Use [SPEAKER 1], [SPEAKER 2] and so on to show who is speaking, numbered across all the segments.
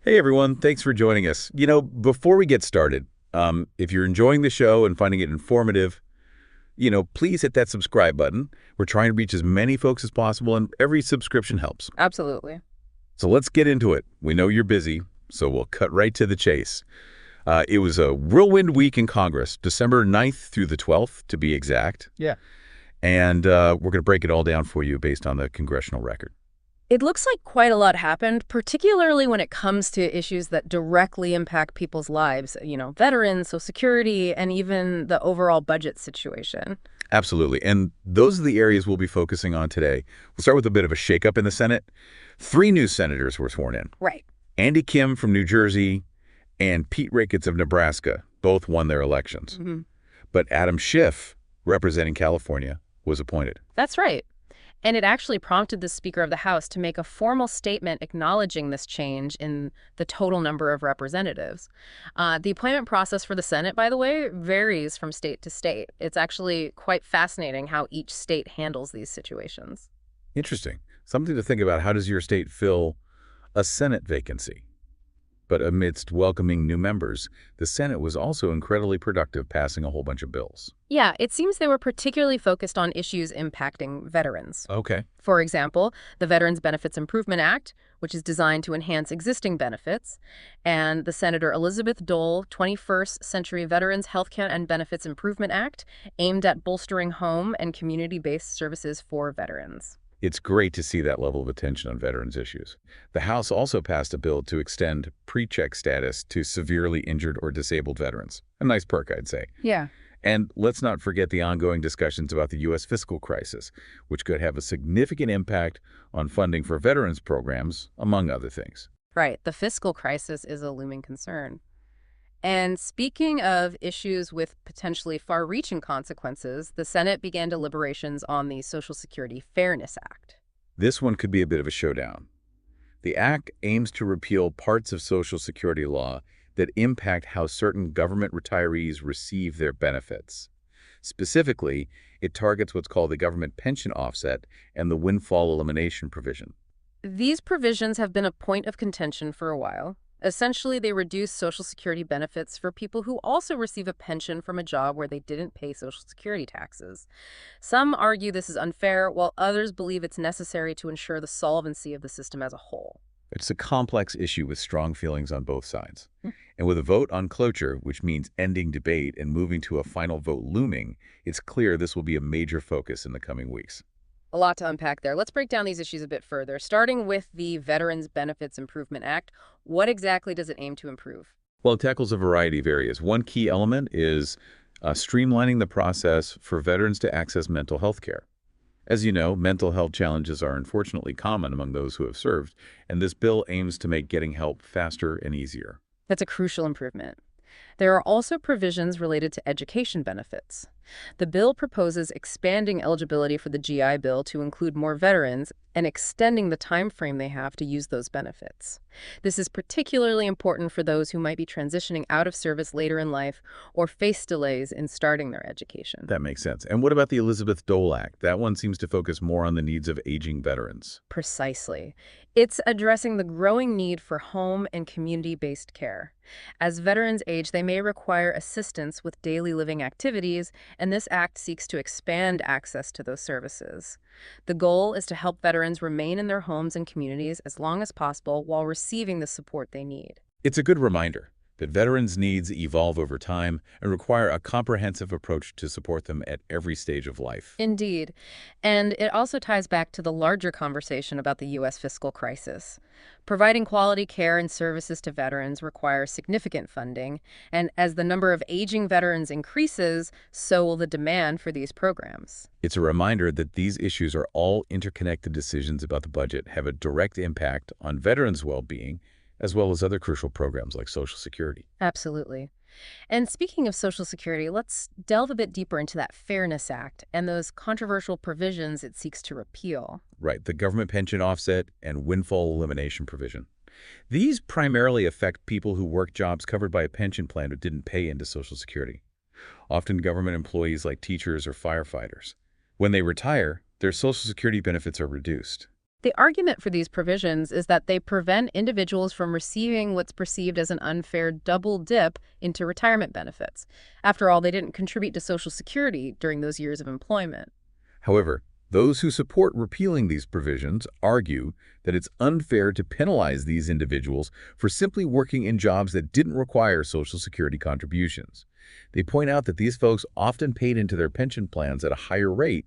[SPEAKER 1] Hey everyone, thanks for joining us. Before we get started, if you're enjoying the show and finding it informative, please hit that subscribe button. We're trying to reach as many folks as possible, and every subscription helps.
[SPEAKER 2] Absolutely.
[SPEAKER 1] So let's get into it. We know you're busy, so we'll cut right to the chase. It was a whirlwind week in Congress, December 9th through the 12th, to be exact.
[SPEAKER 2] Yeah.
[SPEAKER 1] And we're going to break it all down for you based on the Congressional Record.
[SPEAKER 2] It looks like quite a lot happened, particularly when it comes to issues that directly impact people's lives, veterans, Social Security, and even the overall budget situation.
[SPEAKER 1] Absolutely. And those are the areas we'll be focusing on today. We'll start with a bit of a shakeup in the Senate. 3 new senators were sworn in.
[SPEAKER 2] Right.
[SPEAKER 1] Andy Kim from New Jersey and Pete Ricketts of Nebraska both won their elections. But Adam Schiff, representing California, was appointed.
[SPEAKER 2] That's right. And it actually prompted the Speaker of the House to make a formal statement acknowledging this change in the total number of representatives. The appointment process for the Senate, by the way, varies from state to state. It's actually quite fascinating how each state handles these situations.
[SPEAKER 1] Interesting. Something to think about. How does your state fill a Senate vacancy? But amidst welcoming new members, the Senate was also incredibly productive, passing a whole bunch of bills.
[SPEAKER 2] Yeah, it seems they were particularly focused on issues impacting veterans.
[SPEAKER 1] Okay.
[SPEAKER 2] For example, the Veterans Benefits Improvement Act, which is designed to enhance existing benefits, and the Senator Elizabeth Dole 21st Century Veterans Healthcare and Benefits Improvement Act, aimed at bolstering home and community-based services for veterans.
[SPEAKER 1] It's great to see that level of attention on veterans issues. The House also passed a bill to extend pre-check status to severely injured or disabled veterans. A nice perk, I'd say.
[SPEAKER 2] Yeah.
[SPEAKER 1] And let's not forget the ongoing discussions about the U.S. fiscal crisis, which could have a significant impact on funding for veterans programs, among other things.
[SPEAKER 2] Right. The fiscal crisis is a looming concern. And speaking of issues with potentially far-reaching consequences, the Senate began deliberations on the Social Security Fairness Act.
[SPEAKER 1] This one could be a bit of a showdown. The act aims to repeal parts of Social Security law that impact how certain government retirees receive their benefits. Specifically, it targets what's called the government pension offset and the windfall elimination provision.
[SPEAKER 2] These provisions have been a point of contention for a while. Essentially, they reduce Social Security benefits for people who also receive a pension from a job where they didn't pay Social Security taxes. Some argue this is unfair, while others believe it's necessary to ensure the solvency of the system as a whole.
[SPEAKER 1] It's a complex issue with strong feelings on both sides. And with a vote on cloture, which means ending debate and moving to a final vote looming, it's clear this will be a major focus in the coming weeks.
[SPEAKER 2] A lot to unpack there. Let's break down these issues a bit further, starting with the Veterans Benefits Improvement Act. What exactly does it aim to improve?
[SPEAKER 1] Well, it tackles a variety of areas. One key element is streamlining the process for veterans to access mental health care. As you know, mental health challenges are unfortunately common among those who have served, and this bill aims to make getting help faster and easier.
[SPEAKER 2] That's a crucial improvement. There are also provisions related to education benefits. The bill proposes expanding eligibility for the GI Bill to include more veterans and extending the time frame they have to use those benefits. This is particularly important for those who might be transitioning out of service later in life or face delays in starting their education.
[SPEAKER 1] That makes sense. And what about the Elizabeth Dole Act? That one seems to focus more on the needs of aging veterans.
[SPEAKER 2] Precisely. It's addressing the growing need for home and community-based care. As veterans age, they may require assistance with daily living activities, and this act seeks to expand access to those services. The goal is to help veterans remain in their homes and communities as long as possible while receiving the support they need.
[SPEAKER 1] It's a good reminder that veterans' needs evolve over time and require a comprehensive approach to support them at every stage of life.
[SPEAKER 2] Indeed. And it also ties back to the larger conversation about the U.S. fiscal crisis. Providing quality care and services to veterans requires significant funding, and as the number of aging veterans increases, so will the demand for these programs.
[SPEAKER 1] It's a reminder that these issues are all interconnected decisions about the budget, have a direct impact on veterans' well-being, as well as other crucial programs like Social Security.
[SPEAKER 2] Absolutely. And speaking of Social Security, let's delve a bit deeper into that Fairness Act and those controversial provisions it seeks to repeal.
[SPEAKER 1] Right, the government pension offset and windfall elimination provision. These primarily affect people who work jobs covered by a pension plan but didn't pay into Social Security. Often government employees like teachers or firefighters. When they retire, their Social Security benefits are reduced.
[SPEAKER 2] The argument for these provisions is that they prevent individuals from receiving what's perceived as an unfair double dip into retirement benefits. After all, they didn't contribute to Social Security during those years of employment.
[SPEAKER 1] However, those who support repealing these provisions argue that it's unfair to penalize these individuals for simply working in jobs that didn't require Social Security contributions. They point out that these folks often paid into their pension plans at a higher rate,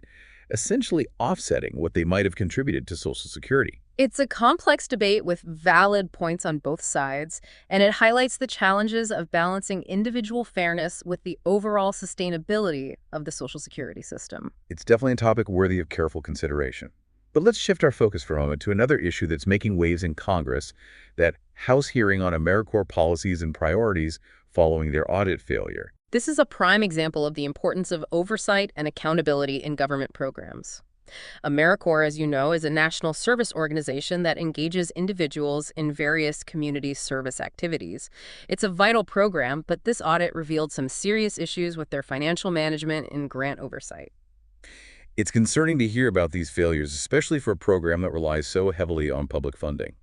[SPEAKER 1] essentially offsetting what they might have contributed to Social Security.
[SPEAKER 2] It's a complex debate with valid points on both sides, and it highlights the challenges of balancing individual fairness with the overall sustainability of the Social Security system.
[SPEAKER 1] It's definitely a topic worthy of careful consideration. But let's shift our focus for a moment to another issue that's making waves in Congress, that House hearing on AmeriCorps policies and priorities following their audit failure.
[SPEAKER 2] This is a prime example of the importance of oversight and accountability in government programs. AmeriCorps, as you know, is a national service organization that engages individuals in various community service activities. It's a vital program, but this audit revealed some serious issues with their financial management and grant oversight.
[SPEAKER 1] It's concerning to hear about these failures, especially for a program that relies so heavily on public funding.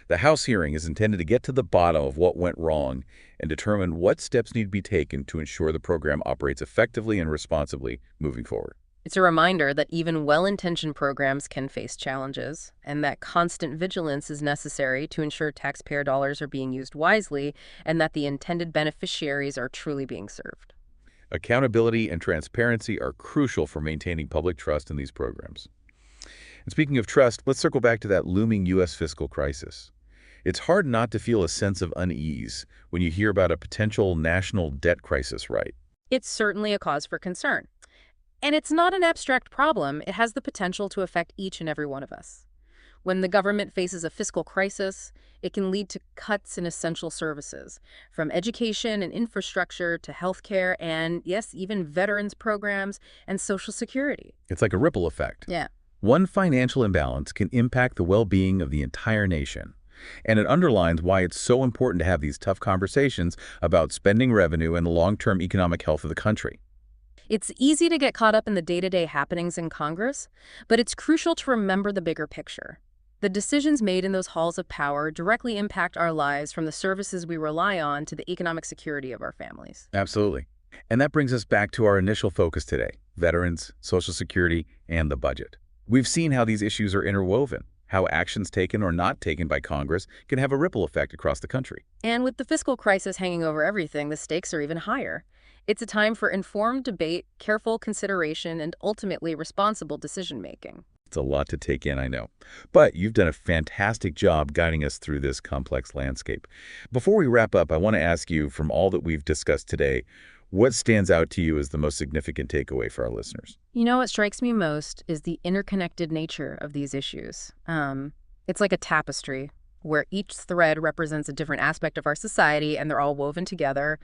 [SPEAKER 1] The House hearing is intended to get to the bottom of what went wrong and determine what steps need to be taken to ensure the program operates effectively and responsibly moving forward.
[SPEAKER 2] It's a reminder that even well-intentioned programs can face challenges, and that constant vigilance is necessary to ensure taxpayer dollars are being used wisely and that the intended beneficiaries are truly being served.
[SPEAKER 1] Accountability and transparency are crucial for maintaining public trust in these programs. And speaking of trust, let's circle back to that looming U.S. fiscal crisis. It's hard not to feel a sense of unease when you hear about a potential national debt crisis, right?
[SPEAKER 2] It's certainly a cause for concern. And it's not an abstract problem. It has the potential to affect each and every one of us. When the government faces a fiscal crisis, it can lead to cuts in essential services, from education and infrastructure to healthcare and, yes, even veterans programs and Social Security.
[SPEAKER 1] It's like a ripple effect.
[SPEAKER 2] Yeah.
[SPEAKER 1] One financial imbalance can impact the well-being of the entire nation. And it underlines why it's so important to have these tough conversations about spending revenue and the long-term economic health of the country.
[SPEAKER 2] It's easy to get caught up in the day-to-day happenings in Congress, but it's crucial to remember the bigger picture. The decisions made in those halls of power directly impact our lives, from the services we rely on to the economic security of our families.
[SPEAKER 1] Absolutely. And that brings us back to our initial focus today: veterans, Social Security, and the budget. We've seen how these issues are interwoven, how actions taken or not taken by Congress can have a ripple effect across the country.
[SPEAKER 2] And with the fiscal crisis hanging over everything, the stakes are even higher. It's a time for informed debate, careful consideration, and ultimately responsible decision-making.
[SPEAKER 1] It's a lot to take in, I know. But you've done a fantastic job guiding us through this complex landscape. Before we wrap up, I want to ask you, from all that we've discussed today, what stands out to you as the most significant takeaway for our listeners?
[SPEAKER 2] You know, what strikes me most is the interconnected nature of these issues. It's like a tapestry where each thread represents a different aspect of our society, and they're all woven together.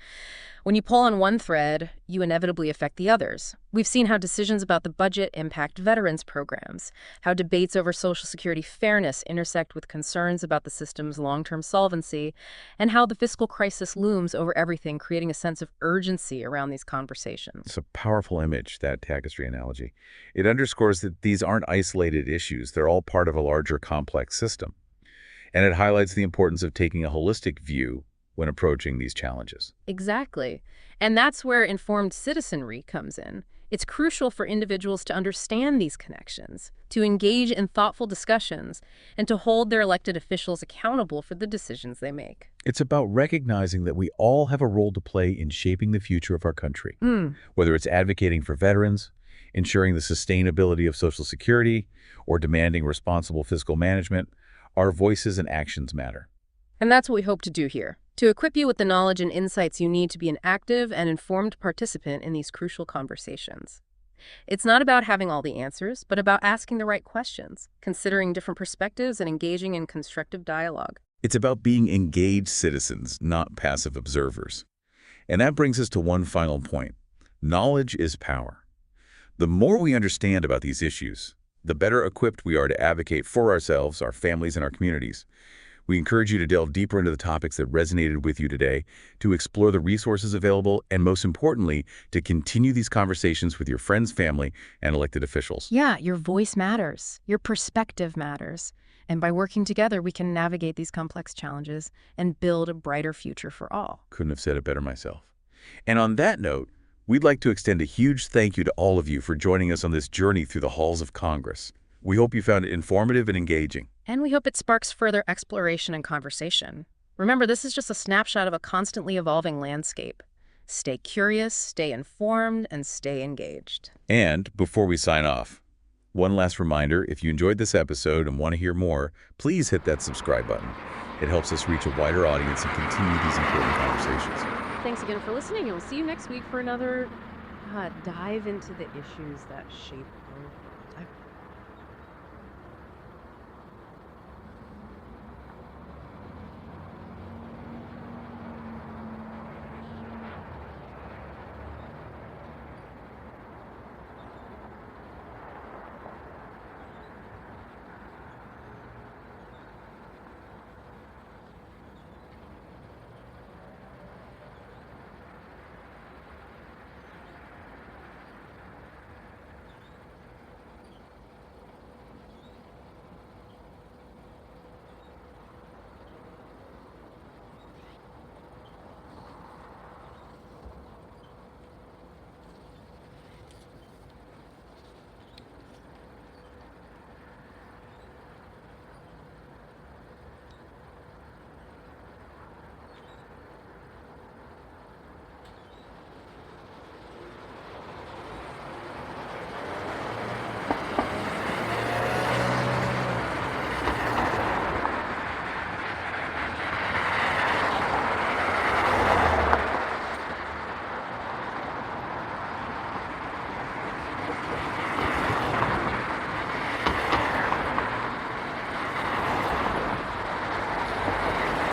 [SPEAKER 2] When you pull on one thread, you inevitably affect the others. We've seen how decisions about the budget impact veterans programs, how debates over Social Security fairness intersect with concerns about the system's long-term solvency, and how the fiscal crisis looms over everything, creating a sense of urgency around these conversations.
[SPEAKER 1] It's a powerful image, that tapestry analogy. It underscores that these aren't isolated issues. They're all part of a larger complex system. And it highlights the importance of taking a holistic view when approaching these challenges.
[SPEAKER 2] Exactly. And that's where informed citizenry comes in. It's crucial for individuals to understand these connections, to engage in thoughtful discussions, and to hold their elected officials accountable for the decisions they make.
[SPEAKER 1] It's about recognizing that we all have a role to play in shaping the future of our country, whether it's advocating for veterans, ensuring the sustainability of Social Security, or demanding responsible fiscal management. Our voices and actions matter.
[SPEAKER 2] And that's what we hope to do here, to equip you with the knowledge and insights you need to be an active and informed participant in these crucial conversations. It's not about having all the answers, but about asking the right questions, considering different perspectives, and engaging in constructive dialogue.
[SPEAKER 1] It's about being engaged citizens, not passive observers. And that brings us to one final point. Knowledge is power. The more we understand about these issues, the better equipped we are to advocate for ourselves, our families, and our communities. We encourage you to delve deeper into the topics that resonated with you today, to explore the resources available, and most importantly, to continue these conversations with your friends, family, and elected officials.
[SPEAKER 2] Yeah, your voice matters. Your perspective matters. And by working together, we can navigate these complex challenges and build a brighter future for all.
[SPEAKER 1] Couldn't have said it better myself. And on that note, we'd like to extend a huge thank you to all of you for joining us on this journey through the halls of Congress. We hope you found it informative and engaging.
[SPEAKER 2] And we hope it sparks further exploration and conversation. Remember, this is just a snapshot of a constantly evolving landscape. Stay curious, stay informed, and stay engaged.
[SPEAKER 1] And before we sign off, one last reminder, if you enjoyed this episode and want to hear more, please hit that subscribe button. It helps us reach a wider audience and continue these important conversations.
[SPEAKER 2] Thanks again for listening, and we'll see you next week for another dive into the issues that shape